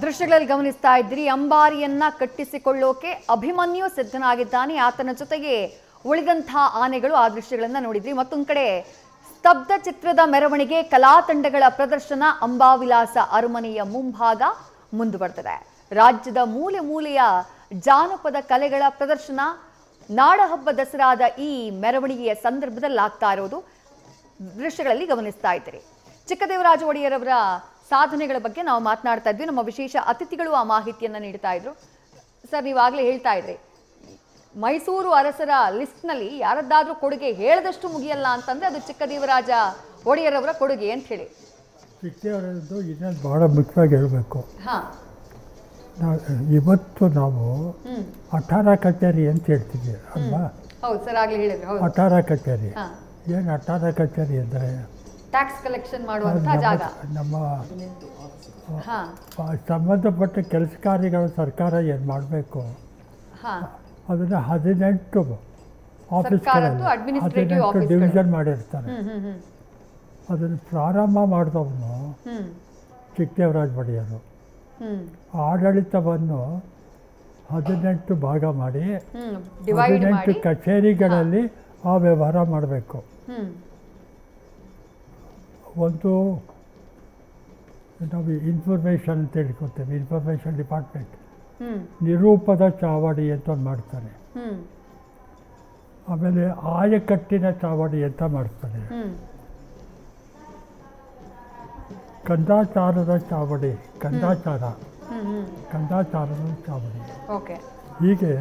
ದೃಶ್ಯಗಳಲ್ಲಿ ಗಮನಿಸ್ತಾ ಇದ್ರಿ, ಅಂಬಾರಿಯನ್ನ ಕಟ್ಟಿಸಿಕೊಳ್ಳೋಕೆ ಅಭಿಮನ್ಯು ಸಿದ್ಧನಾಗಿದ್ದಾನೆ. ಆತನ ಜೊತೆಗೆ ಉಳಿದಂತಹ ಆನೆಗಳು. ಆ ದೃಶ್ಯಗಳನ್ನ ನೋಡಿದ್ರಿ. ಮತ್ತೊಂದು ಕಡೆ ಸ್ತಬ್ಧ ಚಿತ್ರದ ಮೆರವಣಿಗೆ, ಕಲಾ ತಂಡಗಳ ಪ್ರದರ್ಶನ ಅಂಬಾವಿಲಾಸ ಅರಮನೆಯ ಮುಂಭಾಗ ಮುಂದುವರೆದಿದೆ. ರಾಜ್ಯದ ಮೂಲೆ ಮೂಲೆಯ ಜಾನಪದ ಕಲೆಗಳ ಪ್ರದರ್ಶನ ನಾಡಹಬ್ಬ ದಸರಾದ ಈ ಮೆರವಣಿಗೆಯ ಸಂದರ್ಭದಲ್ಲಿ ಆಗ್ತಾ ಇರೋದು ದೃಶ್ಯಗಳಲ್ಲಿ ಗಮನಿಸ್ತಾ ಇದ್ದೀರಿ. ಚಿಕ್ಕದೇವರಾಜ ಒಡೆಯರ್ ಅವರ ಸಾಧನೆಗಳ ಬಗ್ಗೆ ನಾವು ಮಾತನಾಡ್ತಾ ಇದ್ವಿ. ನಮ್ಮ ವಿಶೇಷ ಅತಿಥಿಗಳು ಆ ಮಾಹಿತಿಯನ್ನು ನೀಡ್ತಾ ಇದ್ರು. ಸರ್, ನೀವಾಗಲೇ ಹೇಳ್ತಾ ಇದ್ರಿ, ಮೈಸೂರು ಅರಸರ ಲಿಸ್ಟ್ನಲ್ಲಿ ಯಾರದ್ದಾದ್ರೂ ಕೊಡುಗೆ ಹೇಳದಷ್ಟು ಮುಗಿಯಲ್ಲ ಅಂತಂದ್ರೆ ಅದು ಚಿಕ್ಕದೇವರಾಜ ಒಡೆಯರ್ ಅವರ ಕೊಡುಗೆ ಅಂತ ಹೇಳಿ. ಚಿಕ್ಕದೇವರಾಜದ್ದು ಇನ್ನೊಂದು ಬಹಳ ಮುಖ್ಯವಾಗಿ ಹೇಳಬೇಕು. ಇವತ್ತು ನಾವು ಅಠಾರ ಕಚೇರಿ ಅಂತ ಹೇಳ್ತೀವಿ ಅಲ್ವಾ? ಹೌದು ಸರ್, ಆಗಲೇ ಹೇಳಿದ್ರು. ಅಠಾರ ಕಚೇರಿ ಏನು? ಅಠಾರ ಕಚೇರಿ ಅಂದರೆ ಟ್ಯಾಕ್ಸ್ ಕಲೆಕ್ಷನ್ ಮಾಡುವಂತ ಜಾಗ. ನಮ್ಮ ಸಂಬಂಧಪಟ್ಟ ಕೆಲಸ ಕಾರ್ಯಗಳು ಸರ್ಕಾರ ಏನು ಮಾಡಬೇಕು ಅದನ್ನು 18 ಆಫೀಸ್ಗಳಲ್ಲಿ 18 ಡಿವಿಷನ್ ಮಾಡಿರ್ತಾರೆ. ಅದನ್ನು ಪ್ರಾರಂಭ ಮಾಡಿದವನು ಚಿಕ್ಕದೇವರಾಜ ಒಡೆಯರು. ಆಡಳಿತವನ್ನು 18 ಭಾಗ ಮಾಡಿ 18 ಕಚೇರಿಗಳಲ್ಲಿ ಆ ವ್ಯವಹಾರ ಮಾಡಬೇಕು. ಒಂದು ನಾವು ಇನ್ಫಾರ್ಮೇಷನ್ ಅಂತ ಹೇಳ್ಕೊತೇವೆ, ಇನ್ಫಾರ್ಮೇಷನ್ ಡಿಪಾರ್ಟ್ಮೆಂಟ್. ನಿರೂಪದ ಚಾವಡಿ ಅಂತ ಒಂದು ಮಾಡ್ತಾರೆ. ಆಮೇಲೆ ಆಯಕಟ್ಟಿನ ಚಾವಡಿ ಅಂತ ಮಾಡ್ತಾರೆ. ಕಂದಾಚಾರದ ಚಾವಡಿ, ಕಂದಾಚಾರದ ಚಾವಡಿ. ಹೀಗೆ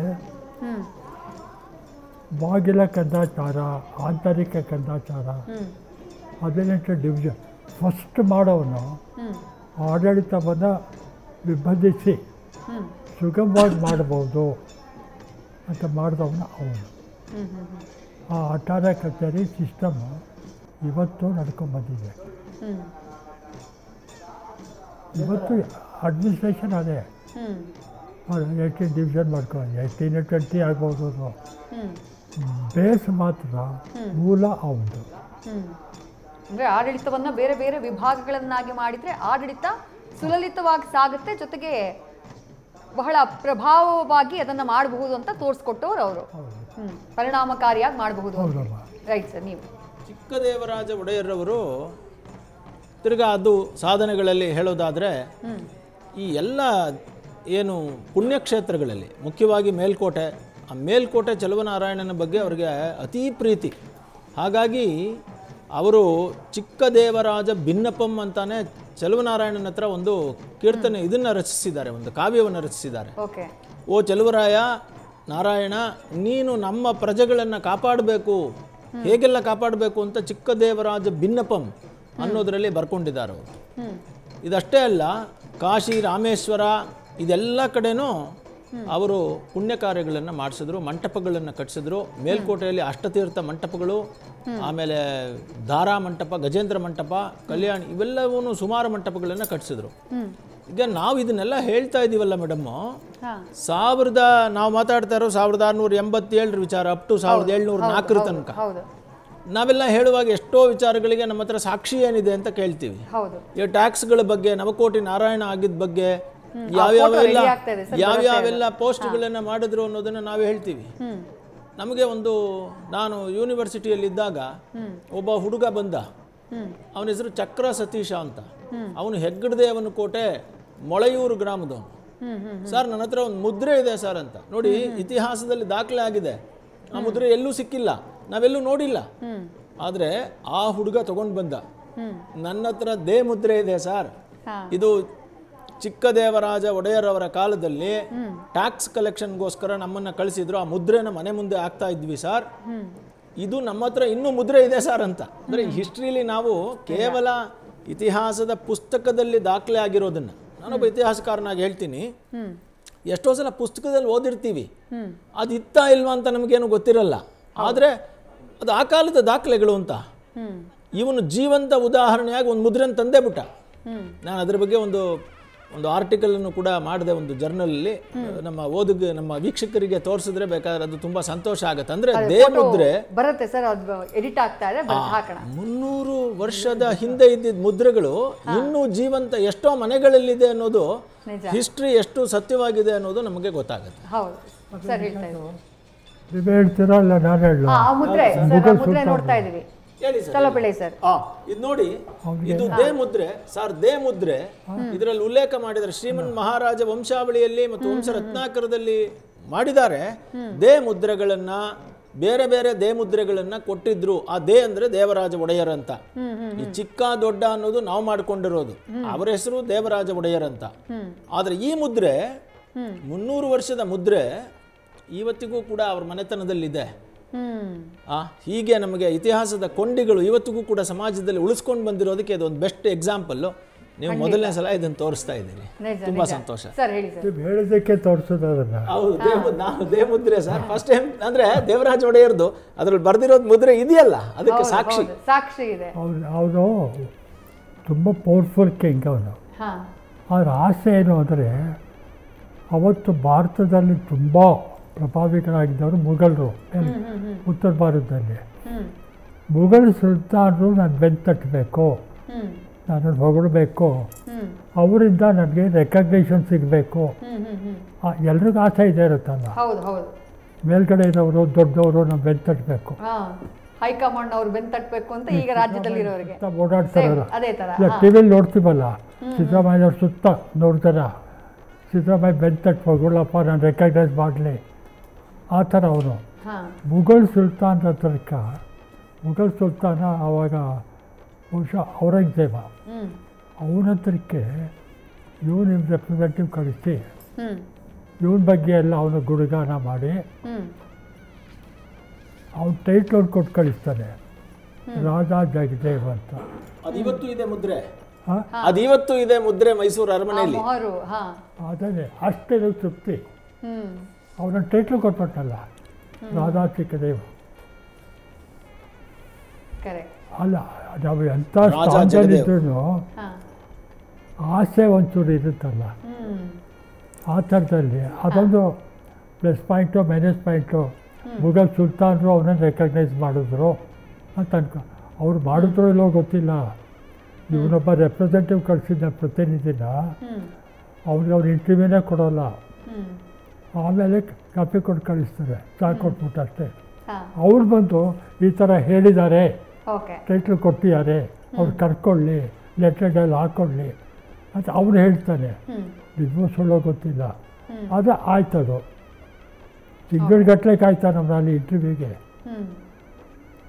ಬಾಗಿಲ ಕಂದಾಚಾರ, ಆಂತರಿಕ ಕಂದಾಚಾರ, 18 ಡಿವಿಷನ್. ಫಸ್ಟ್ ಮಾಡೋನು ಆಡಳಿತವನ್ನು ವಿಭಜಿಸಿ ಸುಗಮವಾಗಿ ಮಾಡಬಹುದು ಅಂತ ಮಾಡಿದವನು ಅವನು. ಆ ಅಠಾರ ಕಚೇರಿ ಸಿಸ್ಟಮ್ ಇವತ್ತು ನಡ್ಕೊಂಡ್ಬಂದಿದೆ. ಇವತ್ತು ಅಡ್ಮಿನಿಸ್ಟ್ರೇಷನ್ ಅದೇ 18 ಡಿವಿಷನ್ ಮಾಡ್ಕೊಂಡು 18 20 ಆಗ್ಬೋದು. ಬೇಸ್ ಮಾತ್ರ ಮೂಲ ಅವನು. ಅಂದರೆ ಆಡಳಿತವನ್ನು ಬೇರೆ ಬೇರೆ ವಿಭಾಗಗಳನ್ನಾಗಿ ಮಾಡಿದರೆ ಆಡಳಿತ ಸುಲಲಿತವಾಗಿ ಸಾಗುತ್ತೆ, ಜೊತೆಗೆ ಬಹಳ ಪ್ರಭಾವವಾಗಿ ಅದನ್ನು ಮಾಡಬಹುದು ಅಂತ ತೋರಿಸ್ಕೊಟ್ಟವ್ರು ಅವರು. ಪರಿಣಾಮಕಾರಿಯಾಗಿ ಮಾಡಬಹುದು. Right sir. ನೀವು ಚಿಕ್ಕದೇವರಾಜ ಒಡೆಯರ್ರವರು ತಿರ್ಗಾ ಅದು ಸಾಧನೆಗಳಲ್ಲಿ ಹೇಳೋದಾದರೆ ಈ ಎಲ್ಲ ಏನು ಪುಣ್ಯಕ್ಷೇತ್ರಗಳಲ್ಲಿ ಮುಖ್ಯವಾಗಿ ಮೇಲ್ಕೋಟೆ, ಆ ಮೇಲ್ಕೋಟೆ ಚಲುವನಾರಾಯಣನ ಬಗ್ಗೆ ಅವರಿಗೆ ಅತೀ ಪ್ರೀತಿ. ಹಾಗಾಗಿ ಅವರು ಚಿಕ್ಕದೇವರಾಜ ಭಿನ್ನಪಂ ಅಂತಾನೆ ಚಲುವನಾರಾಯಣನ ಹತ್ರ ಒಂದು ಕೀರ್ತನೆ ಇದನ್ನು ರಚಿಸಿದ್ದಾರೆ, ಒಂದು ಕಾವ್ಯವನ್ನು ರಚಿಸಿದ್ದಾರೆ. ಓ ಚಲುವರಾಯ ನಾರಾಯಣ, ನೀನು ನಮ್ಮ ಪ್ರಜೆಗಳನ್ನು ಕಾಪಾಡಬೇಕು, ಹೇಗೆಲ್ಲ ಕಾಪಾಡಬೇಕು ಅಂತ ಚಿಕ್ಕದೇವರಾಜ ಭಿನ್ನಪಂ ಅನ್ನೋದರಲ್ಲಿ ಬರ್ಕೊಂಡಿದ್ದಾರೆ ಅವರು. ಇದಷ್ಟೇ ಅಲ್ಲ, ಕಾಶಿ ರಾಮೇಶ್ವರ ಇದೆಲ್ಲ ಕಡೆನೂ ಅವರು ಪುಣ್ಯ ಕಾರ್ಯಗಳನ್ನು ಮಾಡಿಸಿದ್ರು, ಮಂಟಪಗಳನ್ನು ಕಟ್ಟಿಸಿದ್ರು. ಮೇಲ್ಕೋಟೆಯಲ್ಲಿ ಅಷ್ಟತೀರ್ಥ ಮಂಟಪಗಳು, ಆಮೇಲೆ ಧಾರಾ ಮಂಟಪ, ಗಜೇಂದ್ರ ಮಂಟಪ, ಕಲ್ಯಾಣಿ, ಇವೆಲ್ಲವೂ ಸುಮಾರು ಮಂಟಪಗಳನ್ನು ಕಟ್ಟಿಸಿದ್ರು. ಈಗ ನಾವು ಇದನ್ನೆಲ್ಲ ಹೇಳ್ತಾ ಇದ್ದೀವಲ್ಲ ಮೇಡಮ್ಮು, ನಾವು ಮಾತಾಡ್ತಾ ಇರೋ 1687 ವಿಚಾರ ಅಪ್ ಟು 1704 ತನಕ ನಾವೆಲ್ಲ ಹೇಳುವಾಗ ಎಷ್ಟೋ ವಿಚಾರಗಳಿಗೆ ನಮ್ಮ ಹತ್ರ ಸಾಕ್ಷಿ ಏನಿದೆ ಅಂತ ಕೇಳ್ತೀವಿ. ಈ ಟ್ಯಾಕ್ಸ್ಗಳ ಬಗ್ಗೆ, ನವಕೋಟಿ ನಾರಾಯಣ ಆಗಿದ್ದ ಬಗ್ಗೆ, ಯಾವ್ಯಾವೆಲ್ಲ ಪೋಸ್ಟ್ಗಳನ್ನು ಮಾಡಿದ್ರು ಅನ್ನೋದನ್ನ ನಾವು ಹೇಳ್ತೀವಿ. ನಮಗೆ ನಾನು ಯೂನಿವರ್ಸಿಟಿಯಲ್ಲಿದ್ದಾಗ ಒಬ್ಬ ಹುಡುಗ ಬಂದ, ಅವನ ಹೆಸರು ಚಕ್ರ ಸತೀಶ ಅಂತ. ಅವನು ಹೆಗ್ಗಡದೇವನ ಕೋಟೆ ಮೊಳೆಯೂರು ಗ್ರಾಮದವನು. ಸರ್, ನನ್ನ ಹತ್ರ ಒಂದು ಮುದ್ರೆ ಇದೆ ಸರ್ ಅಂತ. ನೋಡಿ, ಇತಿಹಾಸದಲ್ಲಿ ದಾಖಲೆ ಆಗಿದೆ, ಆ ಮುದ್ರೆ ಎಲ್ಲೂ ಸಿಕ್ಕಿಲ್ಲ, ನಾವೆಲ್ಲೂ ನೋಡಿಲ್ಲ. ಆದರೆ ಆ ಹುಡುಗ ತಗೊಂಡು ಬಂದ, ನನ್ನ ಹತ್ರ ಮುದ್ರೆ ಇದೆ ಸರ್, ಇದು ಚಿಕ್ಕದೇವರಾಜ ಒಡೆಯರ್ ಅವರ ಕಾಲದಲ್ಲಿ ಟ್ಯಾಕ್ಸ್ ಕಲೆಕ್ಷನ್ಗೋಸ್ಕರ ನಮ್ಮನ್ನ ಕಳಿಸಿದ್ರು, ಆ ಮುದ್ರೆನ ಮನೆ ಮುಂದೆ ಹಾಕ್ತಾ ಇದ್ವಿ ಸರ್, ಇದು ನಮ್ಮ ಹತ್ರ ಇನ್ನೂ ಮುದ್ರೆ ಇದೆ ಸರ್ ಅಂತ. ಅಂದರೆ ಹಿಸ್ಟ್ರಿಲಿ ನಾವು ಕೇವಲ ಇತಿಹಾಸದ ಪುಸ್ತಕದಲ್ಲಿ ದಾಖಲೆ ಆಗಿರೋದನ್ನ, ನಾನೊಬ್ಬ ಇತಿಹಾಸಕಾರನಾಗಿ ಹೇಳ್ತೀನಿ, ಎಷ್ಟೋ ಸಲ ಪುಸ್ತಕದಲ್ಲಿ ಓದಿರ್ತೀವಿ, ಅದು ಇತ್ತಾ ಇಲ್ವಾ ಅಂತ ನಮಗೇನು ಗೊತ್ತಿರಲ್ಲ. ಆದರೆ ಅದು ಆ ಕಾಲದ ದಾಖಲೆಗಳು ಅಂತ. ಇವನು ಜೀವಂತ ಉದಾಹರಣೆಯಾಗಿ ಒಂದು ಮುದ್ರೆನ ತಂದೆ ಬಿಟ್ಟ. ನಾನು ಅದ್ರ ಬಗ್ಗೆ ಒಂದು ಆರ್ಟಿಕಲ್ ಅನ್ನು ಕೂಡ ಮಾಡಿದೆ ಒಂದು ಜರ್ನಲ್. ನಮ್ಮ ವೀಕ್ಷಕರಿಗೆ ತೋರಿಸಿದ್ರೆ ಬೇಕಾದ್ರೆ ಅದು ತುಂಬಾ ಸಂತೋಷ ಆಗುತ್ತೆ. ಅಂದ್ರೆ ಮುದ್ರೆ ಬರುತ್ತೆ ಸರ್, ಅದು ಎಡಿಟ್ ಆಗ್ತಾ ಇದೆ, 300 ವರ್ಷದ ಹಿಂದೆ ಇದ್ದಿದ್ದ ಮುದ್ರೆಗಳು ಇನ್ನೂ ಜೀವಂತ ಎಷ್ಟೋ ಮನೆಗಳಲ್ಲಿದೆ ಅನ್ನೋದು ನಿಜ. ಹಿಸ್ಟ್ರಿ ಎಷ್ಟು ಸತ್ಯವಾಗಿದೆ ಅನ್ನೋದು ನಮಗೆ ಗೊತ್ತಾಗುತ್ತೆ. ಹೌದು ಸರ್ ಹೇಳ್ತಾ ಇದ್ರು. ನೀವು ಹೇಳ್ತೀರಾ ಅಲ್ಲ ನಾನು ಹೇಳ ಆ ಮುದ್ರೆ ಸರ್, ಆ ಮುದ್ರೆ ನೋಡ್ತಾ ಇದೀವಿ. ಹೇಳಿ ಸರ್. ಚಲೋ ಬೆಳೆ ಸರ್. ಇದು ನೋಡಿ, ಇದು ದೇ ಮುದ್ರೆ ಸರ್. ದೇ ಮುದ್ರೆ ಇದರಲ್ಲಿ ಉಲ್ಲೇಖ ಮಾಡಿದರೆ ಶ್ರೀಮನ್ ಮಹಾರಾಜ ವಂಶಾವಳಿಯಲ್ಲಿ ಮತ್ತು ವಂಶ ರತ್ನಾಕರದಲ್ಲಿ ಮಾಡಿದ್ದಾರೆ. ದೇ ಮುದ್ರೆಗಳನ್ನ, ಬೇರೆ ಬೇರೆ ದೇ ಮುದ್ರೆಗಳನ್ನ ಕೊಟ್ಟಿದ್ರು. ಆ ದೇ ಅಂದ್ರೆ ದೇವರಾಜ ಒಡೆಯರ್ ಅಂತ. ಈ ಚಿಕ್ಕ ದೊಡ್ಡ ಅನ್ನೋದು ನಾವು ಮಾಡ್ಕೊಂಡಿರೋದು, ಅವರ ಹೆಸರು ದೇವರಾಜ ಒಡೆಯರ್ ಅಂತ. ಆದ್ರೆ ಈ ಮುದ್ರೆ 300 ವರ್ಷದ ಮುದ್ರೆ ಇವತ್ತಿಗೂ ಕೂಡ ಅವ್ರ ಮನೆತನದಲ್ಲಿದೆ. ಹೀಗೆ ನಮಗೆ ಇತಿಹಾಸದ ಕೊಂಡಿಗಳು ಇವತ್ತಿಗೂ ಕೂಡ ಸಮಾಜದಲ್ಲಿ ಉಳಿಸ್ಕೊಂಡು ಬಂದಿರೋದಕ್ಕೆ ಇದೊಂದು ಬೆಸ್ಟ್ ಎಕ್ಸಾಂಪಲ್. ನೀವು ಮೊದಲನೇ ಸಲ ಇದನ್ನು ತೋರಿಸ್ತಾ ಇದ್ದೀರಿ, ತುಂಬಾ ಸಂತೋಷ. ನೀವು ಹೇಳಿದ್ದಕ್ಕೆ ತೋರಿಸೋದನ್ನ. ಹೌದು, ನಾವು ದೇ ಮುದ್ರೆ ಸರ್ ಫಸ್ಟ್ ಟೈಮ್ ಅಂದ್ರೆ ದೇವರಾಜ ಒಡೆಯರ್ದು ಅದ್ರಲ್ಲಿ ಬರ್ದಿರೋದು ಮುದ್ರೆ ಇದೆಯಲ್ಲ, ಅದಕ್ಕೆ ಸಾಕ್ಷಿ ಇದೆ. ಅವನು ತುಂಬ ಪವರ್ಫುಲ್ ಕಿಂಗ್ ಅವನು. ಅವ್ರ ಆಸೆ ಏನು ಅಂದರೆ, ಅವತ್ತು ಭಾರತದಲ್ಲಿ ತುಂಬ ಪ್ರಭಾವಿಗಳಾಗಿದ್ದವರು ಮುಘಲರು, ಉತ್ತರ ಭಾರತದಲ್ಲಿ. ಮುಘಲ್ ಸುಲ್ತಾನರು ನಾನು ಬೆನ್ನು ತಟ್ಟಬೇಕು, ನಾನು ಹೊಗಳಬೇಕು, ಅವರಿಂದ ನನಗೆ ರೆಕಗ್ನೇಷನ್ ಸಿಗಬೇಕು. ಎಲ್ರಿಗೂ ಆಸೆ ಇದೆ ಇರುತ್ತಲ್ಲ, ಮೇಲ್ಗಡೆ ಇರೋರು ದೊಡ್ಡವರು ನಾವು ಬೆನ್ನು ತಟ್ಟಬೇಕು, ಹೈಕಮಾಂಡ್ ಅವ್ರು ಬೆನ್ನು ತಟ್ಟಬೇಕು ಅಂತ ಈಗ ರಾಜ್ಯದಲ್ಲಿ ಇರೋರಿಗೆ ಓಡಾಡ್ತಾರಲ್ಲ. ಅದೇ ತರ ಟಿವಿಲಿ ನೋಡ್ತೀವಲ್ಲ, ಸಿದ್ದರಾಮಯ್ಯ ಸುತ್ತ ನೋಡ್ತಾರ, ಸಿದ್ದರಾಮಯ್ಯ ಬೆನ್ನು ತಟ್ಟು ಹೊಗಳಪ್ಪ, ನಾನು ರೆಕಗ್ನೈಸ್ ಮಾಡಲಿ, ಆ ಥರ ಅವನು. ಮುಘಲ್ ಸುಲ್ತಾನರ ತನಕ, ಮುಘಲ್ ಸುಲ್ತಾನ ಆವಾಗ ಬಹುಶಃ ಔರಂಗಜೇಬ, ಅವನ ಹತ್ರಕ್ಕೆ ಇವನು ರೆಪ್ರೆಸೆಂಟೇಟಿವ್ ಕಳಿಸಿ ಇವನ ಬಗ್ಗೆ ಎಲ್ಲ ಅವನು ಗುಣಗಾನ ಮಾಡಿ ಅವನು ಟೈಟ್ಲ್ ಕೊಟ್ಟು ಕಳಿಸ್ತಾನೆ, ರಾಜ ಜಗದೇವ್ ಅಂತ. ಅದಿವತ್ತು ಇದೆ ಮುದ್ರೆ, ಅದಿವತ್ತು ಇದೆ ಮುದ್ರೆ ಮೈಸೂರು ಅರಮನೆಯಲ್ಲಿ. ಅದೇ ಅಷ್ಟೇ ತೃಪ್ತಿ. ಅವನ ಟೈಟ್ಲ್ ಕೊಟ್ಬಿಟ್ಟಲ್ಲ, ರಾಜಾ ಚಿಕ್ಕದೇವ್. ಅಲ್ಲ, ನಾವು ಎಂಥ ಸ್ಥಾನದಲ್ಲಿದ್ರೂ ಆಸೆ ಒಂಚೂರು ಇರುತ್ತಲ್ಲ, ಆ ಥರದಲ್ಲಿ ಅದೊಂದು plus point minus point. Mughal ಸುಲ್ತಾನರು ಅವನನ್ನು ರೆಕಗ್ನೈಸ್ ಮಾಡಿದ್ರು ಅಂತ ಅವ್ರು ಮಾಡಿದ್ರು ಇಲ್ಲೋ ಗೊತ್ತಿಲ್ಲ. ಇವನೊಬ್ಬ ರೆಪ್ರೆಸೆಂಟೇಟಿವ್ ಕಳಿಸಿದ್ದ ಪ್ರತಿನಿಧಿನ, ಅವ್ರಿಗೆ ಅವ್ರು ಇಂಟರ್ವ್ಯೂನೇ ಕೊಡೋಲ್ಲ, ಆಮೇಲೆ ಕಾಪಿ ಕೊಟ್ಟು ಕಳಿಸ್ತಾರೆ, ಚಾ ಕೊಟ್ಬಿಟ್ಟು ಅಷ್ಟೇ. ಅವ್ರು ಬಂದು ಈ ಥರ ಹೇಳಿದ್ದಾರೆ, ಟೈಟ್ಲ್ ಕೊಟ್ಟಿದ್ದಾರೆ, ಅವ್ರು ಕರ್ಕೊಳ್ಳಿ, ಲೆಟರ್ಡಲ್ಲಿ ಹಾಕ್ಕೊಳ್ಳಿ ಅಂತ ಅವ್ರು ಹೇಳ್ತಾನೆ. ನಿಜವೂ ಸುಳ್ಳೋ ಗೊತ್ತಿಲ್ಲ. ಅದು ಆಯ್ತದು, ತಿಂಗಳಗಟ್ಟಲೆ ಕಾಯ್ತಾರೆ ನಮ್ಮಲ್ಲಿ ಇಂಟರ್ವ್ಯೂಗೆ.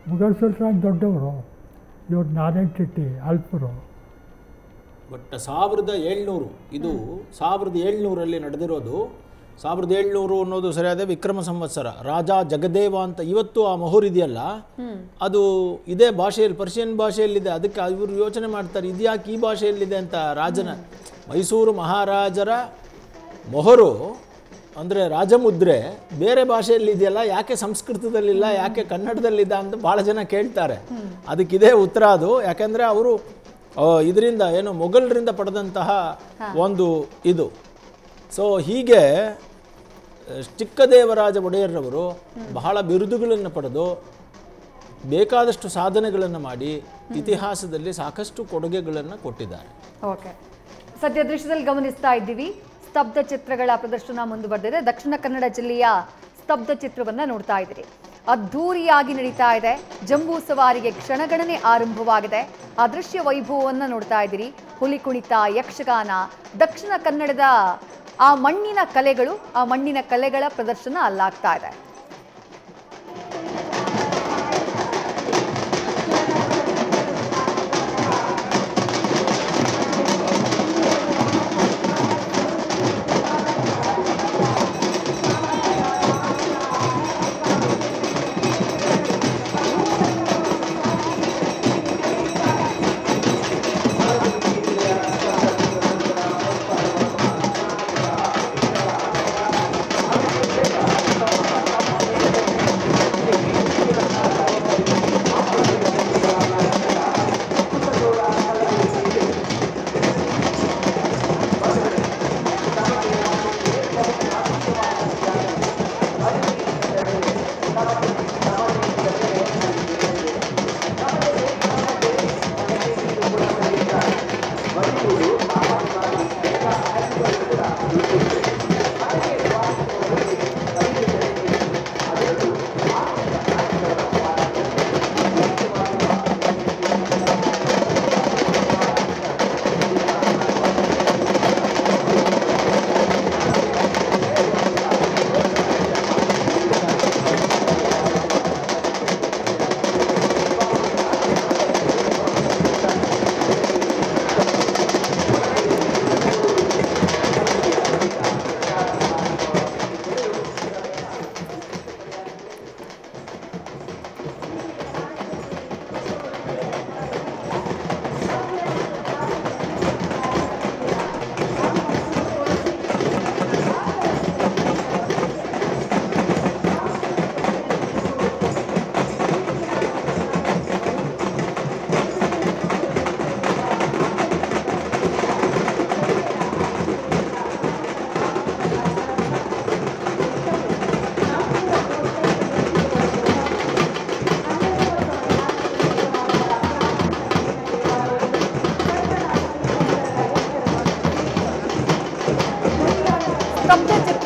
ಮುಘಲ್ ಸುಲ್ತಾನ್ ದೊಡ್ಡವರು, ಇವ್ರು ನಾರಾಯಣ್ ಶೆಟ್ಟಿ ಅಲ್ಪರು. ಬಟ್ 1700 ಇದು 1700ರಲ್ಲಿ ನಡೆದಿರೋದು. 1700 ಅನ್ನೋದು ಸರಿಯಾದ ವಿಕ್ರಮ ಸಂವತ್ಸರ. ರಾಜ ಜಗದೇವ ಅಂತ ಇವತ್ತು ಆ ಮೊಹರು ಇದೆಯಲ್ಲ, ಅದು ಇದೇ ಭಾಷೆಯಲ್ಲಿ, ಪರ್ಷಿಯನ್ ಭಾಷೆಯಲ್ಲಿದೆ. ಅದಕ್ಕೆ ಇವರು ಯೋಚನೆ ಮಾಡ್ತಾರೆ, ಇದ್ಯಾಕೆ ಈ ಭಾಷೆಯಲ್ಲಿದೆ ಅಂತ. ರಾಜನ ಮೈಸೂರು ಮಹಾರಾಜರ ಮೊಹರು ಅಂದರೆ ರಾಜಮುದ್ರೆ ಬೇರೆ ಭಾಷೆಯಲ್ಲಿ ಇದೆಯಲ್ಲ, ಯಾಕೆ ಸಂಸ್ಕೃತದಲ್ಲಿಲ್ಲ, ಯಾಕೆ ಕನ್ನಡದಲ್ಲಿಲ್ಲ ಅಂತ ಭಾಳ ಜನ ಕೇಳ್ತಾರೆ. ಅದಕ್ಕಿದೆ ಉತ್ತರ ಅದು. ಯಾಕೆಂದರೆ ಅವರು ಇದರಿಂದ ಏನು ಮೊಘಲರಿಂದ ಪಡೆದಂತಹ ಒಂದು ಇದು. ಸೊ ಹೀಗೆ ಚಿಕ್ಕದೇವರಾಜ ಒಡೆಯರ್ರವರು ಬಹಳ ಬಿರುದುಗಳನ್ನು ಪಡೆದು ಬೇಕಾದಷ್ಟು ಸಾಧನೆಗಳನ್ನು ಮಾಡಿ ಇತಿಹಾಸದಲ್ಲಿ ಸಾಕಷ್ಟು ಕೊಡುಗೆಗಳನ್ನು ಕೊಟ್ಟಿದ್ದಾರೆ. ಓಕೆ, ಸದ್ಯ ದೃಶ್ಯದಲ್ಲಿ ಗಮನಿಸ್ತಾ ಇದ್ದೀವಿ, ಸ್ತಬ್ಧ ಚಿತ್ರಗಳ ಪ್ರದರ್ಶನ ಮುಂದುವರೆದಿದೆ. ದಕ್ಷಿಣ ಕನ್ನಡ ಜಿಲ್ಲೆಯ ಸ್ತಬ್ಧ ಚಿತ್ರವನ್ನು ನೋಡ್ತಾ ಇದ್ದೀರಿ. ಅದ್ಧೂರಿಯಾಗಿ ನಡೀತಾ ಇದೆ. ಜಂಬೂ ಸವಾರಿಗೆ ಕ್ಷಣಗಣನೆ ಆರಂಭವಾಗಿದೆ. ಆ ದೃಶ್ಯ ವೈಭವವನ್ನು ನೋಡ್ತಾ ಇದ್ದೀರಿ. ಹುಲಿ ಕುಣಿತ, ಯಕ್ಷಗಾನ, ದಕ್ಷಿಣ ಕನ್ನಡದ ಆ ಮಣ್ಣಿನ ಕಲೆಗಳ ಪ್ರದರ್ಶನ ಅಲ್ಲಾಗ್ತಾ ಇದೆ.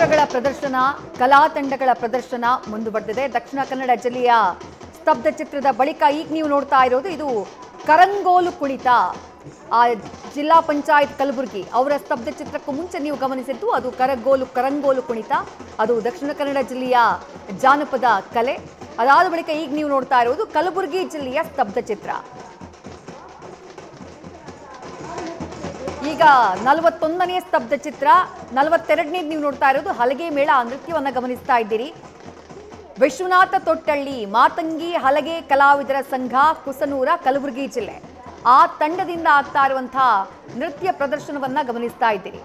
ಚಿತ್ರಗಳ ಪ್ರದರ್ಶನ, ಕಲಾ ತಂಡಗಳ ಪ್ರದರ್ಶನ ಮುಂದುವರೆದಿದೆ. ದಕ್ಷಿಣ ಕನ್ನಡ ಜಿಲ್ಲೆಯ ಸ್ತಬ್ಧ ಚಿತ್ರದ ಬಳಿಕ ಈಗ ನೀವು ನೋಡ್ತಾ ಇರೋದು ಇದು ಕರಂಗೋಲು ಕುಣಿತ. ಆ ಜಿಲ್ಲಾ ಪಂಚಾಯತ್ ಕಲಬುರಗಿ ಅವರ ಸ್ತಬ್ಧ ಚಿತ್ರಕ್ಕೂ ಮುಂಚೆ ನೀವು ಗಮನಿಸಿದ್ದು ಅದು ಕರಂಗೋಲು ಕುಣಿತ. ಅದು ದಕ್ಷಿಣ ಕನ್ನಡ ಜಿಲ್ಲೆಯ ಜಾನಪದ ಕಲೆ. ಅದಾದ ಬಳಿಕ ಈಗ ನೀವು ನೋಡ್ತಾ ಇರೋದು ಕಲಬುರಗಿ ಜಿಲ್ಲೆಯ ಸ್ತಬ್ಧ ಚಿತ್ರ. ಈಗ 41ನೇ ಸ್ತಬ್ಧ ಚಿತ್ರ, 42ನೇದು ನೀವು ನೋಡ್ತಾ ಇರೋದು ಹಲಗೆ ಮೇಳ. ಆ ನೃತ್ಯವನ್ನು ಗಮನಿಸ್ತಾ ಇದ್ದೀರಿ. ವಿಶ್ವನಾಥ ತೊಟ್ಟಳ್ಳಿ ಮಾತಂಗಿ ಹಲಗೆ ಕಲಾವಿದರ ಸಂಘ ಕುಸನೂರ ಕಲಬುರಗಿ ಜಿಲ್ಲೆ ಆ ತಂಡದಿಂದ ಆಗ್ತಾ ಇರುವಂತಹ ನೃತ್ಯ ಪ್ರದರ್ಶನವನ್ನ ಗಮನಿಸ್ತಾ ಇದ್ದೀರಿ.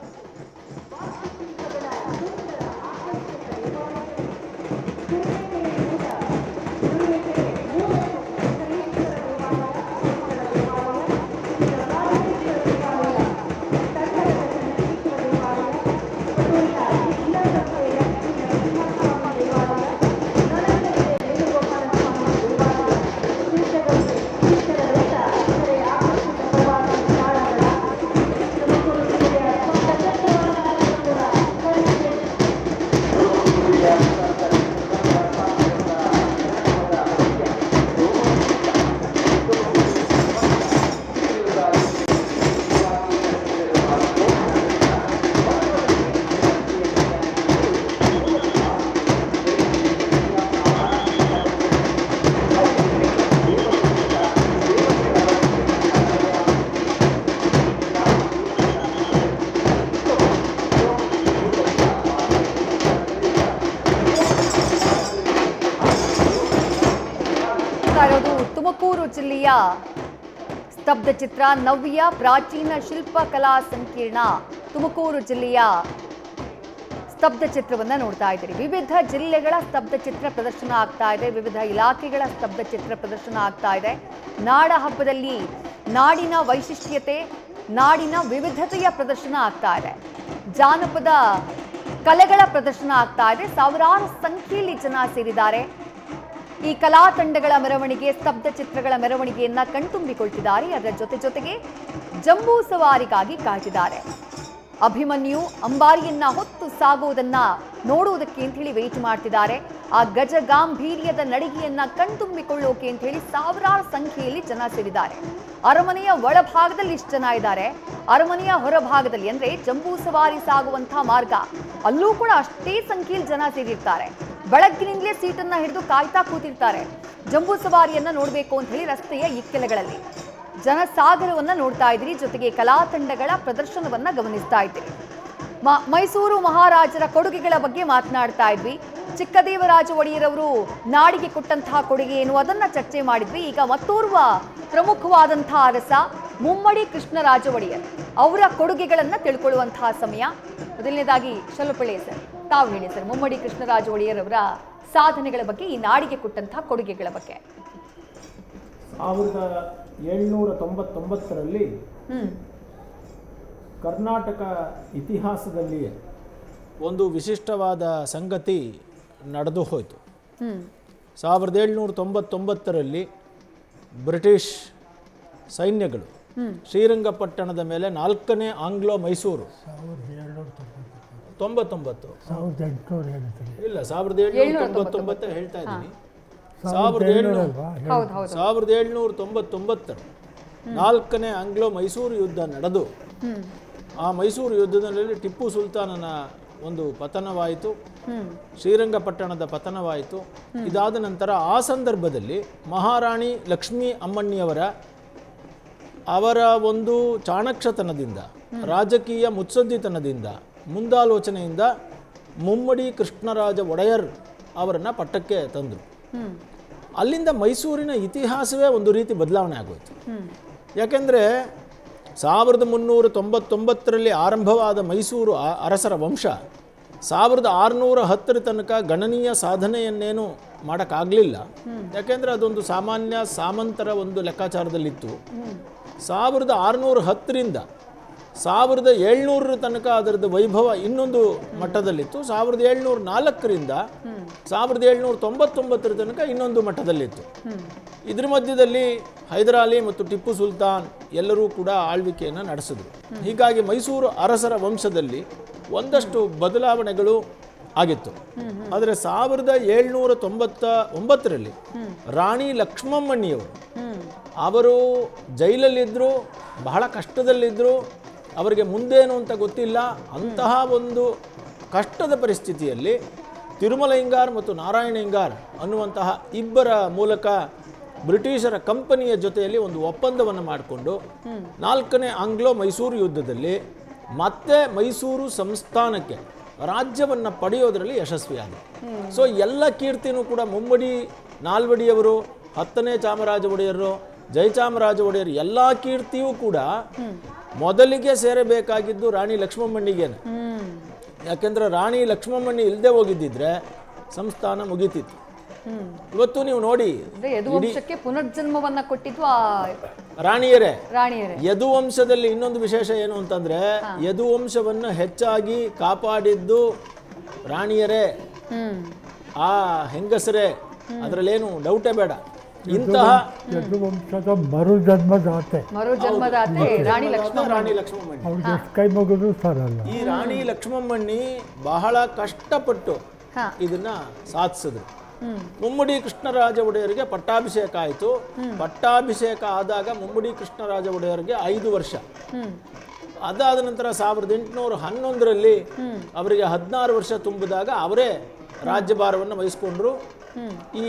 ತುಮಕೂರು ಜಿಲ್ಲೆಯ ಸ್ತಬ್ಧ ಚಿತ್ರ ನವ್ಯ ಪ್ರಾಚೀನ ಶಿಲ್ಪಕಲಾ ಸಂಕೀರ್ಣ. ತುಮಕೂರು ಜಿಲ್ಲೆಯ ಸ್ತಬ್ಧ ಚಿತ್ರವನ್ನ ನೋಡ್ತಾ ಇದ್ದೀರಿ. ವಿವಿಧ ಜಿಲ್ಲೆಗಳ ಸ್ತಬ್ಧ ಚಿತ್ರ ಪ್ರದರ್ಶನ ಆಗ್ತಾ ಇದೆ, ವಿವಿಧ ಇಲಾಖೆಗಳ ಸ್ತಬ್ಧ ಚಿತ್ರ ಪ್ರದರ್ಶನ ಆಗ್ತಾ ಇದೆ. ನಾಡ ಹಬ್ಬದಲ್ಲಿ ನಾಡಿನ ವೈಶಿಷ್ಟ್ಯತೆ, ನಾಡಿನ ವಿವಿಧತೆಯ ಪ್ರದರ್ಶನ ಆಗ್ತಾ ಇದೆ. ಜಾನಪದ ಕಲೆಗಳ ಪ್ರದರ್ಶನ ಆಗ್ತಾ ಇದೆ. ಸಾವಿರಾರು ಸಂಖ್ಯೆಯಲ್ಲಿ ಜನ ಸೇರಿದ್ದಾರೆ. ಈ ಕಲಾ ತಂಡಗಳ ಮೆರವಣಿಗೆ, ಸ್ತಬ್ಧ ಚಿತ್ರಗಳ ಮೆರವಣಿಗೆಯನ್ನ ಕಣ್ತುಂಬಿಕೊಳ್ತಿದ್ದಾರೆ. ಅದರ ಜೊತೆಗೆ ಜಂಬೂ ಸವಾರಿಗಾಗಿ ಕಾಯ್ತಿದ್ದಾರೆ. ಅಭಿಮನ್ಯು ಅಂಬಾರಿಯನ್ನ ಹೊತ್ತು ಸಾಗುವುದನ್ನ ನೋಡುವುದಕ್ಕೆ ಅಂತ ಹೇಳಿ ವೇಟ್ ಮಾಡ್ತಿದ್ದಾರೆ. ಆ ಗಜ ಗಾಂಭೀರ್ಯದ ನಡಿಗೆಯನ್ನ ಕಣ್ತುಂಬಿಕೊಳ್ಳೋಕೆ ಅಂತ ಹೇಳಿ ಸಾವಿರಾರು ಸಂಖ್ಯೆಯಲ್ಲಿ ಜನ ಸೇರಿದ್ದಾರೆ. ಅರಮನೆಯ ಒಳಭಾಗದಲ್ಲಿ ಇಷ್ಟು ಜನ ಇದ್ದಾರೆ. ಅರಮನೆಯ ಹೊರಭಾಗದಲ್ಲಿ ಅಂದ್ರೆ ಜಂಬೂ ಸವಾರಿ ಸಾಗುವಂತಹ ಮಾರ್ಗ, ಅಲ್ಲೂ ಕೂಡ ಅಷ್ಟೇ ಸಂಖ್ಯೆಯಲ್ಲಿ ಜನ ಸೇರಿರ್ತಾರೆ. ಬೆಳಗ್ಗಿನಿಂದಲೇ ಸೀಟನ್ನ ಹಿಡಿದು ಕಾಯ್ತಾ ಕೂತಿರ್ತಾರೆ. ಜಂಬೂ ಸವಾರಿಯನ್ನ ನೋಡಬೇಕು ಅಂತ ಹೇಳಿ ರಸ್ತೆಯ ಇಕ್ಕೆಲೆಗಳಲ್ಲಿ ಜನಸಾಗರವನ್ನ ನೋಡ್ತಾ ಇದ್ದೀರಿ. ಜೊತೆಗೆ ಕಲಾ ತಂಡಗಳ ಪ್ರದರ್ಶನವನ್ನ ಗಮನಿಸ್ತಾ ಇದ್ದೀರಿ. ಮೈಸೂರು ಮಹಾರಾಜರ ಕೊಡುಗೆಗಳ ಬಗ್ಗೆ ಮಾತನಾಡ್ತಾ ಇದ್ವಿ. ಚಿಕ್ಕದೇವರಾಜ ಒಡೆಯರ್ ಅವರು ನಾಡಿಗೆ ಕೊಟ್ಟಂತಹ ಕೊಡುಗೆ ಏನು ಅದನ್ನ ಚರ್ಚೆ ಮಾಡಿದ್ವಿ. ಈಗ ಮತ್ತೋರ್ವ ಪ್ರಮುಖವಾದಂತಹ ಅರಸ ಮುಮ್ಮಡಿ ಕೃಷ್ಣರಾಜ ಒಡೆಯರ್ ಅವರ ಕೊಡುಗೆಗಳನ್ನ ತಿಳ್ಕೊಳ್ಳುವಂತಹ ಸಮಯ. ಮೊದಲನೇದಾಗಿ ಶಲುಪಳ್ಳಿ ಸರ್, ತಾವು ಹೇಳಿ ಸರ್, ಮುಮ್ಮಡಿ ಕೃಷ್ಣರಾಜ ಒಡೆಯರ್ ಅವರ ಸಾಧನೆಗಳ ಬಗ್ಗೆ, ಈ ನಾಡಿಗೆ ಕೊಟ್ಟಂತಹ ಕೊಡುಗೆಗಳ ಬಗ್ಗೆ. 1799ರಲ್ಲಿ ಕರ್ನಾಟಕ ಇತಿಹಾಸದಲ್ಲಿಯೇ ಒಂದು ವಿಶಿಷ್ಟವಾದ ಸಂಗತಿ ನಡೆದು ಹೋಯಿತು. 1799ರಲ್ಲಿ ಬ್ರಿಟಿಷ್ ಸೈನ್ಯಗಳು ಶ್ರೀರಂಗಪಟ್ಟಣದ ಮೇಲೆ 4ನೇ ಆಂಗ್ಲೋ ಮೈಸೂರು 99 ಇಲ್ಲ 1799 ಹೇಳ್ತಾ ಇದ್ದೀನಿ. 1799 4ನೇ ಆಂಗ್ಲೋ ಮೈಸೂರು ಯುದ್ಧ ನಡೆದು ಆ ಮೈಸೂರು ಯುದ್ಧದಲ್ಲಿ ಟಿಪ್ಪು ಸುಲ್ತಾನನ ಒಂದು ಪತನವಾಯಿತು, ಶ್ರೀರಂಗಪಟ್ಟಣದ ಪತನವಾಯಿತು. ಇದಾದ ನಂತರ ಆ ಸಂದರ್ಭದಲ್ಲಿ ಮಹಾರಾಣಿ ಲಕ್ಷ್ಮೀ ಅಮ್ಮಣ್ಣಿಯವರ ಅವರ ಒಂದು ಚಾಣಕ್ಷತನದಿಂದ, ರಾಜಕೀಯ ಮುತ್ಸದ್ದಿತನದಿಂದ, ಮುಂದಾಲೋಚನೆಯಿಂದ ಮುಮ್ಮಡಿ ಕೃಷ್ಣರಾಜ ಒಡೆಯರ್ ಅವರನ್ನು ಪಟ್ಟಕ್ಕೆ ತಂದರು. ಅಲ್ಲಿಂದ ಮೈಸೂರಿನ ಇತಿಹಾಸವೇ ಒಂದು ರೀತಿ ಬದಲಾವಣೆ ಆಗೋಯ್ತು. ಯಾಕೆಂದರೆ 1399ರಲ್ಲಿ ಆರಂಭವಾದ ಮೈಸೂರು ಅರಸರ ವಂಶ 1610 ತನಕ ಗಣನೀಯ ಸಾಧನೆಯನ್ನೇನು ಮಾಡೋಕ್ಕಾಗಲಿಲ್ಲ. ಯಾಕೆಂದರೆ ಅದೊಂದು ಸಾಮಾನ್ಯ ಸಾಮಂತರ ಒಂದು ಲೆಕ್ಕಾಚಾರದಲ್ಲಿತ್ತು. 1610ರಿಂದ 1700 ತನಕ ಅದರದ್ದು ವೈಭವ ಇನ್ನೊಂದು ಮಟ್ಟದಲ್ಲಿತ್ತು. 1704ರಿಂದ 1799 ತನಕ ಇನ್ನೊಂದು ಮಟ್ಟದಲ್ಲಿತ್ತು. ಇದರ ಮಧ್ಯದಲ್ಲಿ ಹೈದರಾಲಿ ಮತ್ತು ಟಿಪ್ಪು ಸುಲ್ತಾನ್ ಎಲ್ಲರೂ ಕೂಡ ಆಳ್ವಿಕೆಯನ್ನು ನಡೆಸಿದ್ರು. ಹೀಗಾಗಿ ಮೈಸೂರು ಅರಸರ ವಂಶದಲ್ಲಿ ಒಂದಷ್ಟು ಬದಲಾವಣೆಗಳು ಆಗಿತ್ತು. ಆದರೆ 1799ರಲ್ಲಿ ರಾಣಿ ಲಕ್ಷ್ಮಮ್ಮಣ್ಣಿಯವರು ಅವರು ಜೈಲಲ್ಲಿದ್ದರು, ಬಹಳ ಕಷ್ಟದಲ್ಲಿದ್ದರು, ಅವರಿಗೆ ಮುಂದೇನು ಅಂತ ಗೊತ್ತಿಲ್ಲ. ಅಂತಹ ಒಂದು ಕಷ್ಟದ ಪರಿಸ್ಥಿತಿಯಲ್ಲಿ ತಿರುಮಲ ಅಯ್ಯಂಗಾರ್ ಮತ್ತು ನಾರಾಯಣ ಅಯ್ಯಂಗಾರ್ ಅನ್ನುವಂತಹ ಇಬ್ಬರ ಮೂಲಕ ಬ್ರಿಟಿಷರ ಕಂಪನಿಯ ಜೊತೆಯಲ್ಲಿ ಒಂದು ಒಪ್ಪಂದವನ್ನು ಮಾಡಿಕೊಂಡು 4ನೇ ಆಂಗ್ಲೋ ಮೈಸೂರು ಯುದ್ಧದಲ್ಲಿ ಮತ್ತೆ ಮೈಸೂರು ಸಂಸ್ಥಾನಕ್ಕೆ ರಾಜ್ಯವನ್ನು ಪಡೆಯೋದರಲ್ಲಿ ಯಶಸ್ವಿಯಾದ. ಸೊ ಎಲ್ಲ ಕೀರ್ತಿನೂ ಕೂಡ ಮುಮ್ಮಡಿ ನಾಲ್ವಡಿಯವರು, 10ನೇ ಚಾಮರಾಜ ಒಡೆಯರು, ಜಯಚಾಮರಾಜ ಒಡೆಯರು ಎಲ್ಲ ಕೀರ್ತಿಯೂ ಕೂಡ ಮೊದಲಿಗೆ ಸೇರಬೇಕಾಗಿದ್ದು ರಾಣಿ ಲಕ್ಷ್ಮಮ್ಮಣ್ಣಿಗೇನೆ. ಯಾಕೆಂದ್ರೆ ರಾಣಿ ಲಕ್ಷ್ಮಮ್ಮಣ್ಣಿ ಇಲ್ಲದೆ ಹೋಗಿದ್ದಿದ್ರೆ ಸಂಸ್ಥಾನ ಮುಗಿತಿತ್ತು. ಇವತ್ತು ನೀವು ನೋಡಿ ಯದುವಂಶಕ್ಕೆ ಪುನರ್ಜನ್ಮವನ್ನ ಕೊಟ್ಟಿದ್ದು ರಾಣಿಯರೇ. ರಾಣಿಯರೇ. ಯದುವಂಶದಲ್ಲಿ ಇನ್ನೊಂದು ವಿಶೇಷ ಏನು ಅಂತಂದ್ರೆ ಯದುವಂಶವನ್ನು ಹೆಚ್ಚಾಗಿ ಕಾಪಾಡಿದ್ದು ರಾಣಿಯರೇ, ಆ ಹೆಂಗಸರೇ, ಅದರಲ್ಲೇನು ಡೌಟೇ ಬೇಡ. ಇಂತಹ ಯದುವಂಶದ ಮರುಜನ್ಮದಾತೆ ರಾಣಿ ಲಕ್ಷ್ಮಮ್ಮಣ್ಣಿ. ಅವ್ರಿಗೆ ಎಷ್ಟು ಕೈ ಮುಗಿದ್ರು ಸಾರಲ್ಲ. ಈ ರಾಣಿ ಲಕ್ಷ್ಮಮ್ಮಣ್ಣಿ ಬಹಳ ಕಷ್ಟಪಟ್ಟು ಇದನ್ನ ಸಾಧಿಸಿದ್ರು. ಮುಮ್ಮಡಿ ಕೃಷ್ಣರಾಜ ಒಡೆಯರಿಗೆ ಪಟ್ಟಾಭಿಷೇಕ ಆಯಿತು. ಪಟ್ಟಾಭಿಷೇಕ ಆದಾಗ ಮುಮ್ಮಡಿ ಕೃಷ್ಣರಾಜ ಒಡೆಯರಿಗೆ 5 ವರ್ಷ. ಅದಾದ ನಂತರ 1811ರಲ್ಲಿ ಅವರಿಗೆ 16 ವರ್ಷ ತುಂಬಿದಾಗ ಅವರೇ ರಾಜ್ಯಭಾರವನ್ನು ವಹಿಸ್ಕೊಂಡ್ರು. ಈ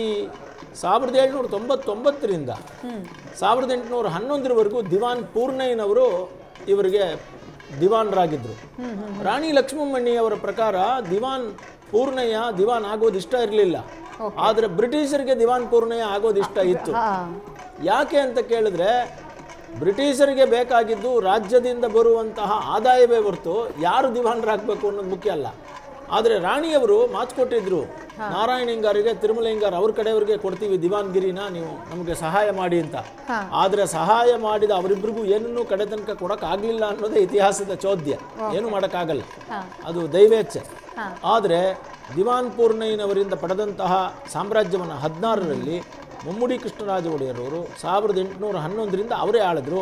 1799ರಿಂದ 1811ರವರೆಗೂ ದಿವಾನ್ ಪೂರ್ಣಯ್ಯನವರು ಇವರಿಗೆ ದಿವಾನರಾಗಿದ್ದರು. ರಾಣಿ ಲಕ್ಷ್ಮಮ್ಮಣ್ಣಿಯವರ ಪ್ರಕಾರ ದಿವಾನ್ ಪೂರ್ಣಯ್ಯ ದಿವಾನ್ ಆಗೋದು ಇಷ್ಟ ಇರಲಿಲ್ಲ, ಆದರೆ ಬ್ರಿಟಿಷರಿಗೆ ದಿವಾನ್ ಪೂರ್ಣಯ್ಯ ಆಗೋದು ಇಷ್ಟ ಇತ್ತು. ಯಾಕೆ ಅಂತ ಕೇಳಿದ್ರೆ ಬ್ರಿಟಿಷರಿಗೆ ಬೇಕಾಗಿದ್ದು ರಾಜ್ಯದಿಂದ ಬರುವಂತಹ ಆದಾಯವೇ ಹೊರತು ಯಾರು ದಿವಾನರಾಗಬೇಕು ಅನ್ನೋದು ಮುಖ್ಯ ಅಲ್ಲ. ಆದರೆ ರಾಣಿಯವರು ಮಾತು ಕೊಟ್ಟಿದ್ರು ನಾರಾಯಣ ಅಯ್ಯಂಗಾರಿಗೆ, ತಿರುಮಲ ಅಯ್ಯಂಗಾರ್ ಅವ್ರ ಕಡೆಯವರಿಗೆ ಕೊಡ್ತೀವಿ ದಿವಾನ್ಗಿರಿನ, ನೀವು ನಮಗೆ ಸಹಾಯ ಮಾಡಿ ಅಂತ. ಆದರೆ ಸಹಾಯ ಮಾಡಿದ ಅವರಿಬ್ಬರಿಗೂ ಏನನ್ನೂ ಕಡೆ ತನಕ ಕೊಡೋಕ್ಕಾಗಲಿಲ್ಲ ಅನ್ನೋದೇ ಇತಿಹಾಸದ ಚೋದ್ಯ. ಏನು ಮಾಡೋಕ್ಕಾಗಲ್ಲ, ಅದು ದೈವೇಚ್ಛೆ. ಆದರೆ ದಿವಾನ್ ಪೂರ್ಣಯ್ಯನವರಿಂದ ಪಡೆದಂತಹ ಸಾಮ್ರಾಜ್ಯವನ್ನು 16ರಲ್ಲಿ ಮುಮ್ಮಡಿ ಕೃಷ್ಣರಾಜ ಒಡೆಯರವರು 1811ರಿಂದ ಅವರೇ ಆಳಿದ್ರು.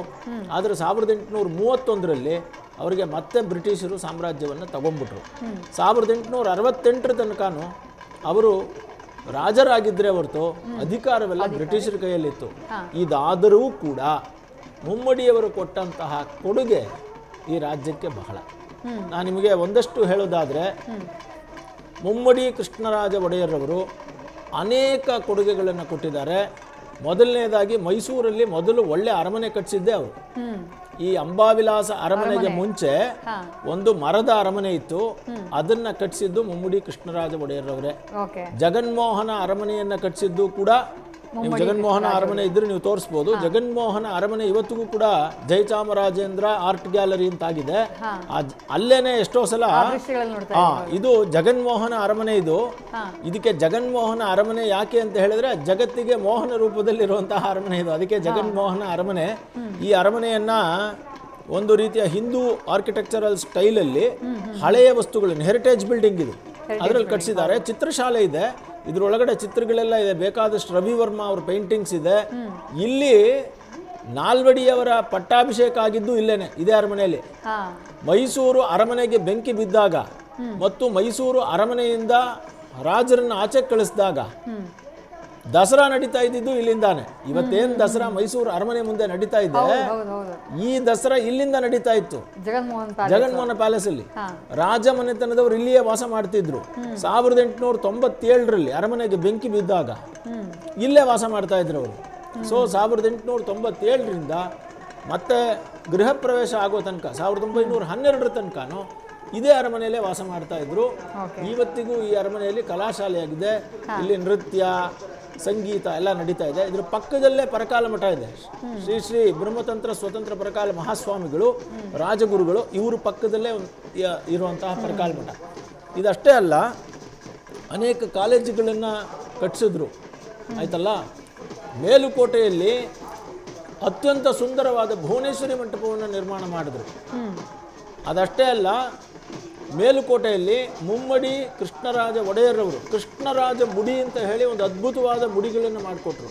ಆದರೆ 1831ರಲ್ಲಿ ಅವರಿಗೆ ಮತ್ತೆ ಬ್ರಿಟಿಷರು ಸಾಮ್ರಾಜ್ಯವನ್ನು ತಗೊಂಡ್ಬಿಟ್ರು. 1868ರ ತನಕನೂ ಅವರು ರಾಜರಾಗಿದ್ದರೆ ಹೊರತು ಅಧಿಕಾರವೆಲ್ಲ ಬ್ರಿಟಿಷರ ಕೈಯಲ್ಲಿತ್ತು. ಇದಾದರೂ ಕೂಡ ಮುಮ್ಮಡಿಯವರು ಕೊಟ್ಟಂತಹ ಕೊಡುಗೆ ಈ ರಾಜ್ಯಕ್ಕೆ ಬಹಳ. ನಾನು ನಿಮಗೆ ಒಂದಷ್ಟು ಹೇಳೋದಾದರೆ ಮುಮ್ಮಡಿ ಕೃಷ್ಣರಾಜ ಒಡೆಯರವರು ಅನೇಕ ಕೊಡುಗೆಗಳನ್ನು ಕೊಟ್ಟಿದ್ದಾರೆ. ಮೊದಲನೇದಾಗಿ ಮೈಸೂರಲ್ಲಿ ಮೊದಲು ಒಳ್ಳೆ ಅರಮನೆ ಕಟ್ಟಿಸಿದ್ದೆ ಅವರು. ಈ ಅಂಬಾವಿಲಾಸ ಅರಮನೆಗೆ ಮುಂಚೆ ಒಂದು ಮರದ ಅರಮನೆ ಇತ್ತು, ಅದನ್ನ ಕಟ್ಟಿಸಿದ್ದು ಮುಮ್ಮಡಿ ಕೃಷ್ಣರಾಜ ಒಡೆಯರವರೇ. ಜಗನ್ಮೋಹನ ಅರಮನೆಯನ್ನ ಕಟ್ಟಿಸಿದ್ದು ಕೂಡ, ನೀವು ಜಗನ್ಮೋಹನ ಅರಮನೆ ಇದ್ರೆ ನೀವು ತೋರಿಸ್ಬೋದು. ಜಗನ್ಮೋಹನ ಅರಮನೆ ಇವತ್ತಿಗೂ ಕೂಡ ಜಯಚಾಮರಾಜೇಂದ್ರ ಆರ್ಟ್ ಗ್ಯಾಲರಿ ಅಂತಾಗಿದೆ. ಅಲ್ಲೇನೆ ಎಷ್ಟೋ ಸಲ ಇದು ಜಗನ್ಮೋಹನ ಅರಮನೆ. ಇದಕ್ಕೆ ಜಗನ್ಮೋಹನ ಅರಮನೆ ಯಾಕೆ ಅಂತ ಹೇಳಿದ್ರೆ ಜಗತ್ತಿಗೆ ಮೋಹನ ರೂಪದಲ್ಲಿರುವಂತಹ ಅರಮನೆ ಇದು, ಅದಕ್ಕೆ ಜಗನ್ಮೋಹನ ಅರಮನೆ. ಈ ಅರಮನೆಯನ್ನ ಒಂದು ರೀತಿಯ ಹಿಂದೂ ಆರ್ಕಿಟೆಕ್ಚರಲ್ ಸ್ಟೈಲಲ್ಲಿ ಹಳೆಯ ವಸ್ತುಗಳನ್ನು, ಹೆರಿಟೇಜ್ ಬಿಲ್ಡಿಂಗ್ ಇದು, ಅದರಲ್ಲಿ ಕಟ್ಟಿಸಿದ್ದಾರೆ. ಚಿತ್ರಶಾಲೆ ಇದೆ, ಇದರೊಳಗಡೆ ಚಿತ್ರಗಳೆಲ್ಲ ಇದೆ, ಬೇಕಾದಷ್ಟು ರವಿವರ್ಮ ಅವ್ರ ಪೇಂಟಿಂಗ್ಸ್ ಇದೆ. ಇಲ್ಲಿ ನಾಲ್ವಡಿಯವರ ಪಟ್ಟಾಭಿಷೇಕ ಆಗಿದ್ದು ಇಲ್ಲೇನೆ, ಇದೇ ಅರಮನೆಯಲ್ಲಿ. ಮೈಸೂರು ಅರಮನೆಗೆ ಬೆಂಕಿ ಬಿದ್ದಾಗ ಮತ್ತು ಮೈಸೂರು ಅರಮನೆಯಿಂದ ರಾಜರನ್ನ ಆಚೆ ಕಳಿಸಿದಾಗ ದಸರಾ ನಡೀತಾ ಇದ್ದಿದ್ದು ಇಲ್ಲಿಂದಾನೆ. ಇವತ್ತೇನು ದಸರಾ ಮೈಸೂರು ಅರಮನೆ ಮುಂದೆ ನಡೀತಾ ಇದೆ, ಈ ದಸರಾ ಇಲ್ಲಿಂದ ನಡೀತಾ ಇತ್ತು ಜಗನ್ಮೋಹನ ಪ್ಯಾಲೇಸ್ ಅಲ್ಲಿ. ರಾಜ ಮನೆತನದವರು ಇಲ್ಲಿಯೇ ವಾಸ ಮಾಡ್ತಿದ್ರು. 1897ರಲ್ಲಿ ಅರಮನೆಗೆ ಬೆಂಕಿ ಬಿದ್ದಾಗ ಇಲ್ಲೇ ವಾಸ ಮಾಡ್ತಾ ಇದ್ರು ಅವರು. ಸೊ 1897ರಿಂದ ಮತ್ತೆ ಗೃಹ ಪ್ರವೇಶ ಆಗೋ ತನಕ 1912ರ ತನಕನೂ ಇದೇ ಅರಮನೆಯಲ್ಲೇ ವಾಸ ಮಾಡ್ತಾ ಇದ್ರು. ಇವತ್ತಿಗೂ ಈ ಅರಮನೆಯಲ್ಲಿ ಕಲಾಶಾಲೆಯಾಗಿದೆ, ಇಲ್ಲಿ ನೃತ್ಯ ಸಂಗೀತ ಎಲ್ಲ ನಡೀತಾ ಇದೆ. ಇದ್ರ ಪಕ್ಕದಲ್ಲೇ ಪರಕಾಲ ಮಠ ಇದೆ, ಶ್ರೀ ಶ್ರೀ ಬ್ರಹ್ಮತಂತ್ರ ಸ್ವತಂತ್ರ ಪರಕಾಲ ಮಹಾಸ್ವಾಮಿಗಳು ರಾಜಗುರುಗಳು, ಇವರು ಪಕ್ಕದಲ್ಲೇ ಇರುವಂತಹ ಪರಕಾಲ ಮಠ. ಇದಷ್ಟೇ ಅಲ್ಲ, ಅನೇಕ ಕಾಲೇಜುಗಳನ್ನು ಕಟ್ಟಿಸಿದ್ರು ಆಯ್ತಲ್ಲ. ಮೇಲುಕೋಟೆಯಲ್ಲಿ ಅತ್ಯಂತ ಸುಂದರವಾದ ಭುವನೇಶ್ವರಿ ಮಂಟಪವನ್ನು ನಿರ್ಮಾಣ ಮಾಡಿದ್ರು. ಅದಷ್ಟೇ ಅಲ್ಲ, ಮೇಲುಕೋಟೆಯಲ್ಲಿ ಮುಮ್ಮಡಿ ಕೃಷ್ಣರಾಜ ಒಡೆಯರವರು ಕೃಷ್ಣರಾಜ ಮುಡಿ ಅಂತ ಹೇಳಿ ಒಂದು ಅದ್ಭುತವಾದ ಮುಡಿಗಳನ್ನು ಮಾಡಿಕೊಟ್ರು.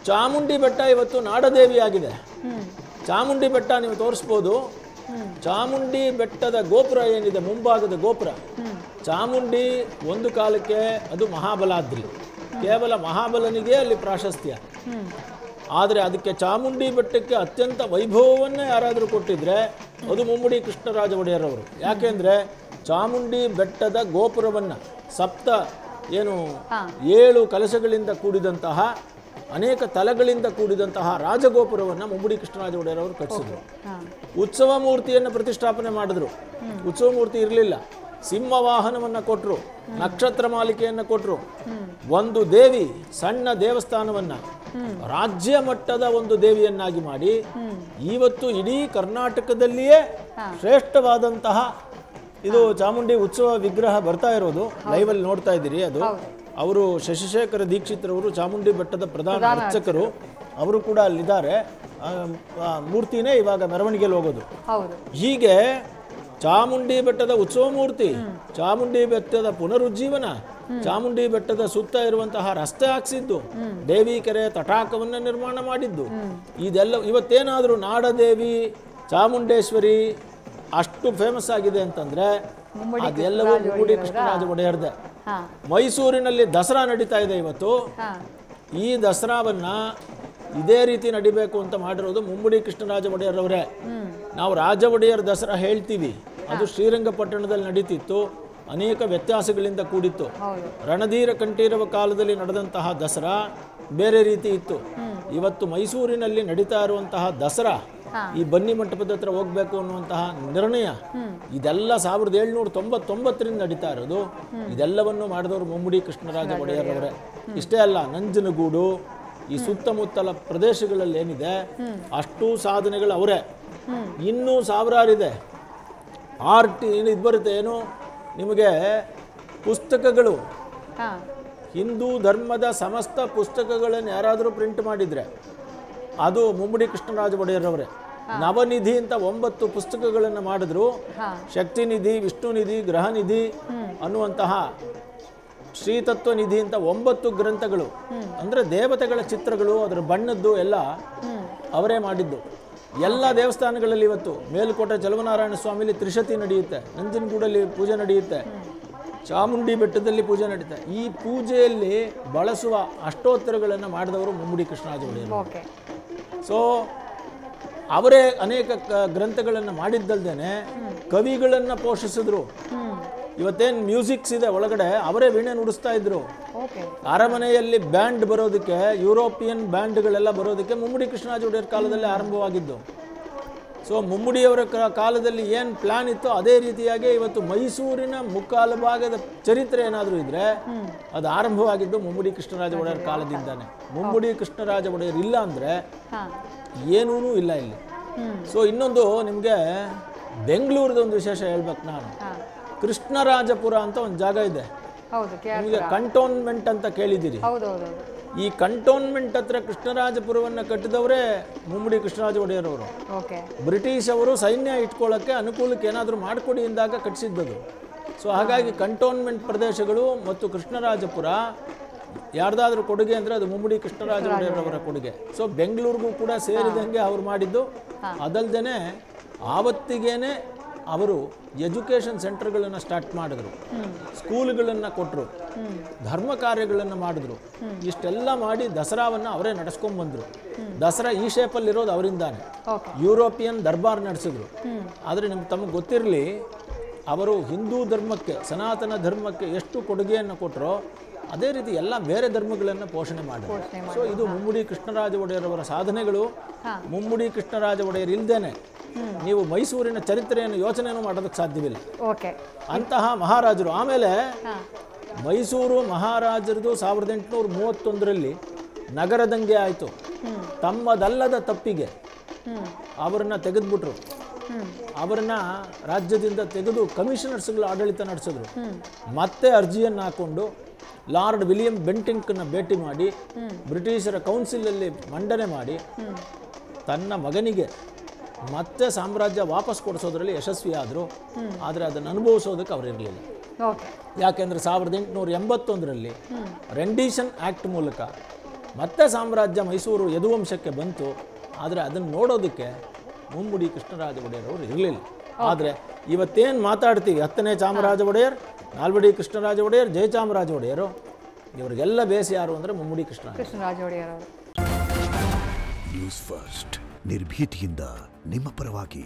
ಚಾಮುಂಡಿ ಬೆಟ್ಟ ಇವತ್ತು ನಾಡದೇವಿ ಆಗಿದೆ. ಚಾಮುಂಡಿ ಬೆಟ್ಟ ನೀವು ತೋರಿಸ್ಬೋದು. ಚಾಮುಂಡಿ ಬೆಟ್ಟದ ಗೋಪುರ ಏನಿದೆ, ಮುಂಭಾಗದ ಗೋಪುರ, ಚಾಮುಂಡಿ ಒಂದು ಕಾಲಕ್ಕೆ ಅದು ಮಹಾಬಲಾದ್ರಿ, ಕೇವಲ ಮಹಾಬಲನಿಗೆ ಅಲ್ಲಿ ಪ್ರಾಶಸ್ತ್ಯ. ಆದರೆ ಅದಕ್ಕೆ ಚಾಮುಂಡಿ ಬೆಟ್ಟಕ್ಕೆ ಅತ್ಯಂತ ವೈಭವವನ್ನೇ ಯಾರಾದರೂ ಕೊಟ್ಟಿದ್ರೆ ಅದು ಮುಮ್ಮಡಿ ಕೃಷ್ಣರಾಜ ಒಡೆಯರವರು. ಯಾಕೆಂದರೆ ಚಾಮುಂಡಿ ಬೆಟ್ಟದ ಗೋಪುರವನ್ನು ಏನು 7 ಕಲಶಗಳಿಂದ ಕೂಡಿದಂತಹ ಅನೇಕ ತಲೆಗಳಿಂದ ಕೂಡಿದಂತಹ ರಾಜಗೋಪುರವನ್ನು ಮುಮ್ಮಡಿ ಕೃಷ್ಣರಾಜ ಒಡೆಯರವರು ಕಟ್ಟಿಸಿದ್ರು. ಉತ್ಸವ ಮೂರ್ತಿಯನ್ನು ಪ್ರತಿಷ್ಠಾಪನೆ ಮಾಡಿದ್ರು. ಉತ್ಸವ ಮೂರ್ತಿ ಇರಲಿಲ್ಲ. ಸಿಂಹವಾಹನವನ್ನು ಕೊಟ್ಟರು, ನಕ್ಷತ್ರ ಮಾಲಿಕೆಯನ್ನು ಕೊಟ್ಟರು. ಒಂದು ದೇವಿ, ಸಣ್ಣ ದೇವಸ್ಥಾನವನ್ನು ರಾಜ್ಯ ಮಟ್ಟದ ಒಂದು ದೇವಿಯನ್ನಾಗಿ ಮಾಡಿ ಇವತ್ತು ಇಡೀ ಕರ್ನಾಟಕದಲ್ಲಿಯೇ ಶ್ರೇಷ್ಠವಾದಂತಹ ಇದು ಚಾಮುಂಡಿ ಉತ್ಸವ ವಿಗ್ರಹ ಬರ್ತಾ ಇರೋದು ಲೈವಲ್ಲಿ ನೋಡ್ತಾ ಇದ್ದೀರಿ. ಅದು ಅವರು ಶಶಿಶೇಖರ ದೀಕ್ಷಿತ್ರವರು ಚಾಮುಂಡಿ ಬೆಟ್ಟದ ಪ್ರಧಾನ ಅರ್ಚಕರು, ಅವರು ಕೂಡ ಅಲ್ಲಿದ್ದಾರೆ. ಮೂರ್ತಿನೇ ಇವಾಗ ಮೆರವಣಿಗೆಯಲ್ಲಿ ಹೋಗೋದು. ಹೀಗೆ ಚಾಮುಂಡಿ ಬೆಟ್ಟದ ಉತ್ಸವ ಮೂರ್ತಿ, ಚಾಮುಂಡಿ ಬೆಟ್ಟದ ಪುನರುಜ್ಜೀವನ, ಚಾಮುಂಡಿ ಬೆಟ್ಟದ ಸುತ್ತ ಇರುವಂತಹ ರಸ್ತೆ ಹಾಕ್ಸಿದ್ದು, ದೇವಿ ಕೆರೆ ತಟಾಕವನ್ನು ನಿರ್ಮಾಣ ಮಾಡಿದ್ದು, ಇದೆಲ್ಲ ಇವತ್ತೇನಾದರೂ ನಾಡದೇವಿ ಚಾಮುಂಡೇಶ್ವರಿ ಅಷ್ಟು ಫೇಮಸ್ ಆಗಿದೆ ಅಂತಂದ್ರೆ ಅದೆಲ್ಲವೂ ಮುಮ್ಮಡಿ ಕೃಷ್ಣರಾಜ ಒಡೆಯರ್ದೆ. ಮೈಸೂರಿನಲ್ಲಿ ದಸರಾ ನಡೀತಾ ಇದೆ ಇವತ್ತು. ಈ ದಸರಾವನ್ನ ಇದೇ ರೀತಿ ನಡಿಬೇಕು ಅಂತ ಮಾಡಿರೋದು ಮುಮ್ಮಡಿ ಕೃಷ್ಣರಾಜ ಒಡೆಯರವರೇ. ನಾವು ರಾಜ ಒಡೆಯರ್ ದಸರಾ ಹೇಳ್ತೀವಿ, ಅದು ಶ್ರೀರಂಗಪಟ್ಟಣದಲ್ಲಿ ನಡೀತಿತ್ತು, ಅನೇಕ ವ್ಯತ್ಯಾಸಗಳಿಂದ ಕೂಡಿತ್ತು. ರಣಧೀರ ಕಂಠೀರವ ಕಾಲದಲ್ಲಿ ನಡೆದಂತಹ ದಸರಾ ಬೇರೆ ರೀತಿ ಇತ್ತು. ಇವತ್ತು ಮೈಸೂರಿನಲ್ಲಿ ನಡೀತಾ ಇರುವಂತಹ ದಸರಾ, ಈ ಬನ್ನಿ ಮಂಟಪದ ಹತ್ರ ಹೋಗ್ಬೇಕು ಅನ್ನುವಂತಹ ನಿರ್ಣಯ, ಇದೆಲ್ಲ 1799ರಿಂದ ನಡೀತಾ ಇರೋದು. ಇದೆಲ್ಲವನ್ನು ಮಾಡಿದವರು ಮುಮ್ಮಡಿ ಕೃಷ್ಣರಾಜ ಒಡೆಯರವರೇ. ಇಷ್ಟೇ ಅಲ್ಲ, ನಂಜನಗೂಡು ಈ ಸುತ್ತಮುತ್ತಲ ಪ್ರದೇಶಗಳಲ್ಲಿ ಏನಿದೆ ಅಷ್ಟು ಸಾಧನೆಗಳು ಅವರೇ. ಇನ್ನೂ ಸಾವಿರಾರಿದೆ. ಆರ್ಟ್ ಇದು ಬರುತ್ತೆ, ಏನು ನಿಮಗೆ ಪುಸ್ತಕಗಳು, ಹಿಂದೂ ಧರ್ಮದ ಸಮಸ್ತ ಪುಸ್ತಕಗಳನ್ನು ಯಾರಾದರೂ ಪ್ರಿಂಟ್ ಮಾಡಿದರೆ ಅದು ಮುಮ್ಮಡಿ ಕೃಷ್ಣರಾಜ ಒಡೆಯರವರೇ. ನವನಿಧಿ ಅಂತ 9 ಪುಸ್ತಕಗಳನ್ನು ಮಾಡಿದ್ರು. ಶಕ್ತಿ ನಿಧಿ, ವಿಷ್ಣು ನಿಧಿ, ಗ್ರಹ ನಿಧಿ ಅನ್ನುವಂತಹ ಶ್ರೀತತ್ವ ನಿಧಿ ಅಂತ 9 ಗ್ರಂಥಗಳು, ಅಂದರೆ ದೇವತೆಗಳ ಚಿತ್ರಗಳು, ಅದರ ಬಣ್ಣದ್ದು ಎಲ್ಲ ಅವರೇ ಮಾಡಿದ್ದು. ಎಲ್ಲ ದೇವಸ್ಥಾನಗಳಲ್ಲಿ ಇವತ್ತು ಮೇಲುಕೋಟೆ ಚಲುವನಾರಾಯಣ ಸ್ವಾಮಿಲಿ ತ್ರಿಶತಿ ನಡೆಯುತ್ತೆ, ನಂಜನಗೂಡಲ್ಲಿ ಪೂಜೆ ನಡೆಯುತ್ತೆ, ಚಾಮುಂಡಿ ಬೆಟ್ಟದಲ್ಲಿ ಪೂಜೆ ನಡೀತೆ. ಈ ಪೂಜೆಯಲ್ಲಿ ಬಳಸುವ ಅಷ್ಟೋತ್ತರಗಳನ್ನು ಮಾಡಿದವರು ಮುಮ್ಮಡಿ ಕೃಷ್ಣರಾಜ ಒಡೆಯರು. ಸೊ ಅವರೇ ಅನೇಕ ಗ್ರಂಥಗಳನ್ನು ಮಾಡಿದ್ದಲ್ದೇನೆ ಕವಿಗಳನ್ನು ಪೋಷಿಸಿದ್ರು. ಇವತ್ತೇನು ಮ್ಯೂಸಿಕ್ಸ್ ಇದೆ ಒಳಗಡೆ, ಅವರೇ ವೀಣೆ ನುಡಿಸ್ತಾ ಇದ್ರು. ಅರಮನೆಯಲ್ಲಿ ಬ್ಯಾಂಡ್ ಬರೋದಕ್ಕೆ, ಯುರೋಪಿಯನ್ ಬ್ಯಾಂಡ್ಗಳೆಲ್ಲ ಬರೋದಕ್ಕೆ ಮುಮ್ಮಡಿ ಕೃಷ್ಣರಾಜ ಒಡೆಯರ್ ಕಾಲದಲ್ಲಿ ಆರಂಭವಾಗಿದ್ದು. ಸೊ ಮುಮ್ಮಡಿಯವರ ಕಾಲದಲ್ಲಿ ಏನು ಪ್ಲಾನ್ ಇತ್ತು ಅದೇ ರೀತಿಯಾಗಿ ಇವತ್ತು ಮೈಸೂರಿನ ಮುಕ್ಕಾಲು ಭಾಗದ ಚರಿತ್ರೆ ಏನಾದರೂ ಇದ್ರೆ ಅದು ಆರಂಭವಾಗಿದ್ದು ಮುಮ್ಮಡಿ ಕೃಷ್ಣರಾಜ ಒಡೆಯರ್ ಕಾಲದಿಂದಾನೆ. ಮುಮ್ಮಡಿ ಕೃಷ್ಣರಾಜ ಒಡೆಯರ್ ಇಲ್ಲ ಅಂದರೆ ಏನೂ ಇಲ್ಲ ಇಲ್ಲಿ. ಸೊ ಇನ್ನೊಂದು ನಿಮಗೆ ಬೆಂಗಳೂರದೊಂದು ವಿಶೇಷ ಹೇಳ್ಬೇಕು ನಾನು. ಕೃಷ್ಣರಾಜಪುರ ಅಂತ ಒಂದು ಜಾಗ ಇದೆ ನಿಮಗೆ, ಕಂಟೋನ್ಮೆಂಟ್ ಅಂತ ಕೇಳಿದ್ದೀರಿ. ಈ ಕಂಟೋನ್ಮೆಂಟ್ ಹತ್ರ ಕೃಷ್ಣರಾಜಪುರವನ್ನು ಕಟ್ಟಿದವರೇ ಮುಮ್ಮಡಿ ಕೃಷ್ಣರಾಜ ಒಡೆಯರವರು. ಬ್ರಿಟಿಷ್ ಅವರು ಸೈನ್ಯ ಇಟ್ಕೊಳ್ಳೋಕ್ಕೆ ಅನುಕೂಲಕ್ಕೆ ಏನಾದರೂ ಮಾಡಿಕೊಡಿ ಎಂದಾಗ ಕಟ್ಟಿಸಿದ್ದದು. ಸೊ ಹಾಗಾಗಿ ಕಂಟೋನ್ಮೆಂಟ್ ಪ್ರದೇಶಗಳು ಮತ್ತು ಕೃಷ್ಣರಾಜಪುರ ಯಾರ್ದಾದ್ರೂ ಕೊಡುಗೆ ಅಂದರೆ ಅದು ಮುಮ್ಮಡಿ ಕೃಷ್ಣರಾಜ ಒಡೆಯರವರ ಕೊಡುಗೆ. ಸೊ ಬೆಂಗಳೂರಿಗೂ ಕೂಡ ಸೇರಿದಂಗೆ ಅವ್ರು ಮಾಡಿದ್ದು. ಅದಲ್ದೇ ಆವತ್ತಿಗೇನೆ ಅವರು ಎಜುಕೇಷನ್ ಸೆಂಟರ್ಗಳನ್ನು ಸ್ಟಾರ್ಟ್ ಮಾಡಿದ್ರು, ಸ್ಕೂಲ್ಗಳನ್ನು ಕೊಟ್ಟರು, ಧರ್ಮ ಕಾರ್ಯಗಳನ್ನು ಮಾಡಿದ್ರು. ಇಷ್ಟೆಲ್ಲ ಮಾಡಿ ದಸರಾವನ್ನು ಅವರೇ ನಡೆಸ್ಕೊಂಡ್ಬಂದರು. ದಸರಾ ಈ ಶೇಪಲ್ಲಿರೋದು ಅವರಿಂದಾನೆ. ಯುರೋಪಿಯನ್ ದರ್ಬಾರ್ ನಡೆಸಿದ್ರು. ಆದರೆ ತಮಗೆ ಗೊತ್ತಿರಲಿ, ಅವರು ಹಿಂದೂ ಧರ್ಮಕ್ಕೆ, ಸನಾತನ ಧರ್ಮಕ್ಕೆ ಎಷ್ಟು ಕೊಡುಗೆಯನ್ನು ಕೊಟ್ಟರೋ ಅದೇ ರೀತಿ ಎಲ್ಲ ಬೇರೆ ಧರ್ಮಗಳನ್ನು ಪೋಷಣೆ ಮಾಡಿದ್ರು. ಸೊ ಇದು ಮುಮ್ಮಡಿ ಕೃಷ್ಣರಾಜ ಒಡೆಯರವರ ಸಾಧನೆಗಳು. ಮುಮ್ಮಡಿ ಕೃಷ್ಣರಾಜ ಒಡೆಯರ್ ಇಲ್ದೇನೆ ನೀವು ಮೈಸೂರಿನ ಚರಿತ್ರೆಯನ್ನು ಯೋಚನೆಯನ್ನು ಮಾಡೋದಕ್ಕೆ ಸಾಧ್ಯವಿಲ್ಲ. ಅಂತಹ ಮಹಾರಾಜರು. ಆಮೇಲೆ ಮೈಸೂರು ಮಹಾರಾಜರದು 1831ರಲ್ಲಿ ನಗರ ದಂಗೆ ಆಯಿತು. ತಮ್ಮದಲ್ಲದ ತಪ್ಪಿಗೆ ಅವರನ್ನ ತೆಗೆದುಬಿಟ್ರು. ಅವರನ್ನ ರಾಜ್ಯದಿಂದ ತೆಗೆದು ಕಮಿಷನರ್ಸ್ಗಳ ಆಡಳಿತ ನಡೆಸಿದ್ರು. ಮತ್ತೆ ಅರ್ಜಿಯನ್ನು ಹಾಕೊಂಡು ಲಾರ್ಡ್ ವಿಲಿಯಂ ಬೆಂಟಿಂಕ್ನ ಭೇಟಿ ಮಾಡಿ ಬ್ರಿಟಿಷರ ಕೌನ್ಸಿಲಲ್ಲಿ ಮಂಡನೆ ಮಾಡಿ ತನ್ನ ಮಗನಿಗೆ ಮತ್ತೆ ಸಾಮ್ರಾಜ್ಯ ವಾಪಸ್ ಕೊಡಿಸೋದ್ರಲ್ಲಿ ಯಶಸ್ವಿಯಾದರು. ಆದರೆ ಅದನ್ನು ಅನುಭವಿಸೋದಕ್ಕೆ ಅವರಿರಲಿಲ್ಲ. ಯಾಕೆಂದರೆ 1881ರಲ್ಲಿ ರೆಂಡಿಷನ್ ಆ್ಯಕ್ಟ್ ಮೂಲಕ ಮತ್ತೆ ಸಾಮ್ರಾಜ್ಯ ಮೈಸೂರು ಯದುವಂಶಕ್ಕೆ ಬಂತು. ಆದರೆ ಅದನ್ನು ನೋಡೋದಕ್ಕೆ ಮುಮ್ಮಡಿ ಕೃಷ್ಣರಾಜ ಒಡೆಯರವರು ಇರಲಿಲ್ಲ. ಆದರೆ ಇವತ್ತೇನು ಮಾತಾಡ್ತೀವಿ 10ನೇ ಚಾಮರಾಜ ಒಡೆಯರ್, ನಾಲ್ವಡಿ ಕೃಷ್ಣರಾಜ ಒಡೆಯರ್, ಜಯಚಾಮರಾಜ ಒಡೆಯರು, ಇವರಿಗೆಲ್ಲ ಬೇಸ್ ಯಾರು ಅಂದರೆ ಮುಮ್ಮಡಿ ಕೃಷ್ಣರಾಜ ಒಡೆಯರ್ ಅವರು. ನ್ಯೂಸ್ ಫಸ್ಟ್ ನಿರ್ಭೀತಿಯಿಂದ ನಿಮ್ಮ ಪರವಾಗಿ.